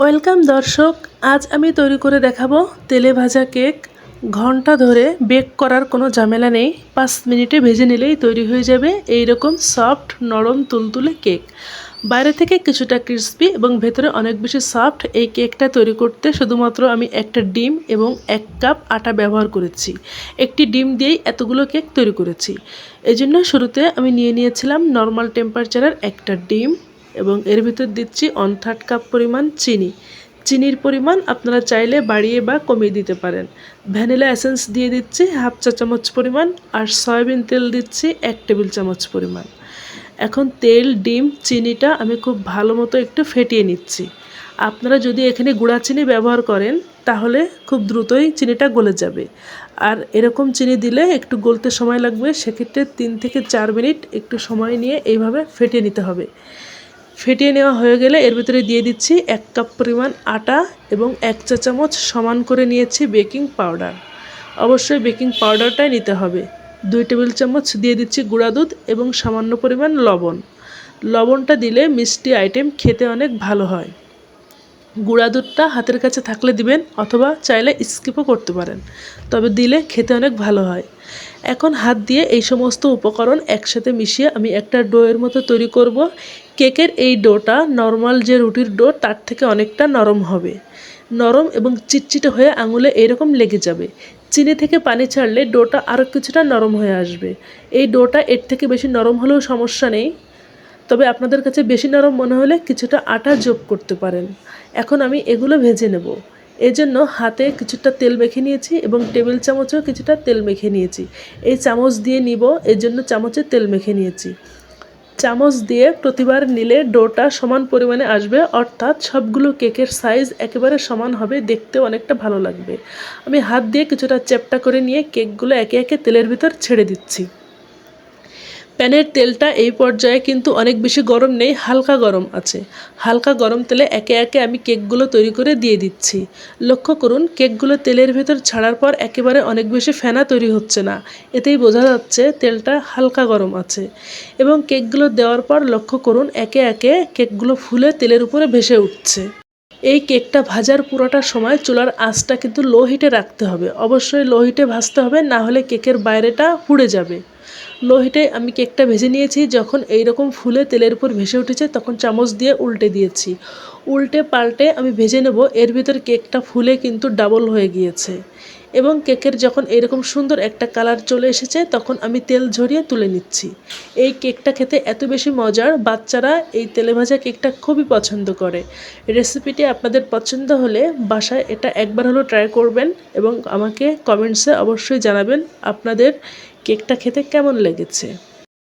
Welcome দর্শক, আজ আমি তৈরি করে দেখাবো তেলে ভাজা কেক। ঘন্টা ধরে বেক করার কোনো ঝামেলা নেই, 5 মিনিটে ভেজে নিলেই তৈরি হয়ে যাবে এই রকম সফট নরম তুলতুলে কেক। বাইরে থেকে কিছুটা ক্রিস্পি এবং ভেতরে অনেক বেশি সফট। এই কেকটা তৈরি করতে শুধুমাত্র আমি একটা ডিম এবং 1 কাপ আটা ব্যবহার করেছি। একটি ডিম দিয়েই এতগুলো কেক তৈরি করেছি। এজন্য শুরুতে আমি নিয়ে নিয়েছিলাম নর্মাল টেম্পারেচারের একটা ডিম এবং এর ভিতর দিচ্ছি 1/3 কাপ পরিমাণ চিনি। চিনির পরিমাণ আপনারা চাইলে বাড়িয়ে বা কমিয়ে দিতে পারেন। ভ্যানিলা এসেন্স দিয়ে দিচ্ছি 1/2 চা চামচ পরিমাণ, আর সয়াবিন তেল দিচ্ছি 1 টেবিল চামচ পরিমাণ। এখন তেল, ডিম, চিনিটা আমি খুব ভালো মতো একটু ফেটিয়ে নিচ্ছি। আপনারা যদি এখানে গুঁড়া চিনি ব্যবহার করেন তাহলে খুব দ্রুতই চিনিটা গলে যাবে, আর এরকম চিনি দিলে একটু গলতে সময় লাগবে। সেক্ষেত্রে 3 থেকে 4 মিনিট একটু সময় নিয়ে এইভাবে ফেটিয়ে নিতে হবে। ফেটিয়ে নেওয়া হয়ে গেলে এর ভিতরে দিয়ে দিচ্ছি 1 কাপ পরিমাণ আটা এবং 1 চা চামচ সমান করে নিয়েছি বেকিং পাউডার। অবশ্যই বেকিং পাউডারটাই নিতে হবে। 2 টেবিল চামচ দিয়ে দিচ্ছি গুঁড়া দুধ এবং সামান্য পরিমাণ লবণ। লবণটা দিলে মিষ্টি আইটেম খেতে অনেক ভালো হয়। গুঁড়া দুধটা হাতের কাছে থাকলে দিবেন, অথবা চাইলে স্কিপও করতে পারেন, তবে দিলে খেতে অনেক ভালো হয়। এখন হাত দিয়ে এই সমস্ত উপকরণ একসাথে মিশিয়ে আমি একটা ডোয়ের মতো তৈরি করব। কেকের এই ডোটা নর্মাল যে রুটির ডো তার থেকে অনেকটা নরম হবে। নরম এবং চিটচিটে হয়ে আঙুলে এরকম লেগে যাবে। চিনি থেকে পানি ছাড়লে ডোটা আরও কিছুটা নরম হয়ে আসবে। এই ডোটা এর থেকে বেশি নরম হলেও সমস্যা নেই, তবে আপনাদের কাছে বেশি নরম মনে হলে কিছুটা আটা যোগ করতে পারেন। এখন আমি এগুলো ভেজে নেব। এজন্য হাতে কিছুটা তেল মেখে নিয়েছি এবং টেবিল চামচেও কিছুটা তেল মেখে নিয়েছি। এই চামচ দিয়ে নিব, এজন্য চামচে তেল মেখে নিয়েছি। চামচ দিয়ে প্রতিবার নিলে ডোটা সমান পরিমাণে আসবে, অর্থাৎ সবগুলো কেকের সাইজ একেবারে সমান হবে, দেখতে অনেকটা ভালো লাগবে। আমি হাত দিয়ে কিছুটা চ্যাপ্টা করে নিয়ে কেকগুলো একে একে তেলের ভিতর ছেড়ে দিচ্ছি। প্যানের তেলটা এই পর্যায়ে কিন্তু অনেক বেশি গরম নেই, হালকা গরম আছে। হালকা গরম তেলে একে একে আমি কেকগুলো তৈরি করে দিয়ে দিচ্ছি। লক্ষ্য করুন, কেকগুলো তেলের ভেতর ছাড়ার পর একেবারে অনেক বেশি ফেনা তৈরি হচ্ছে না। এতেই বোঝা যাচ্ছে তেলটা হালকা গরম আছে। এবং কেকগুলো দেওয়ার পর লক্ষ্য করুন, একে একে কেকগুলো ফুলে তেলের উপরে ভেসে উঠছে। এই কেকটা ভাজার পুরোটা সময় চুলার আঁচটা কিন্তু লো হিটে রাখতে হবে। অবশ্যই লো হিটে ভাজতে হবে, না হলে কেকের বাইরেটা পুড়ে যাবে। লো হিটে আমি কেকটা ভেজে নিয়েছি। যখন এইরকম ফুলে তেলের উপর ভেসে উঠেছে তখন চামচ দিয়ে উল্টে দিয়েছি। উল্টে পাল্টে আমি ভেজে নেব। এর ভিতর কেকটা ফুলে কিন্তু ডাবল হয়ে গিয়েছে এবং কেকের যখন এরকম সুন্দর একটা কালার চলে এসেছে তখন আমি তেল ঝরিয়ে তুলে নিচ্ছি। এই কেকটা খেতে এত বেশি মজার, বাচ্চারা এই তেলে ভাজা কেকটা খুবই পছন্দ করে। রেসিপিটি আপনাদের পছন্দ হলে বাসায় এটা একবার হলেও ট্রাই করবেন এবং আমাকে কমেন্টসে অবশ্যই জানাবেন আপনাদের কেকটা খেতে কেমন লেগেছে।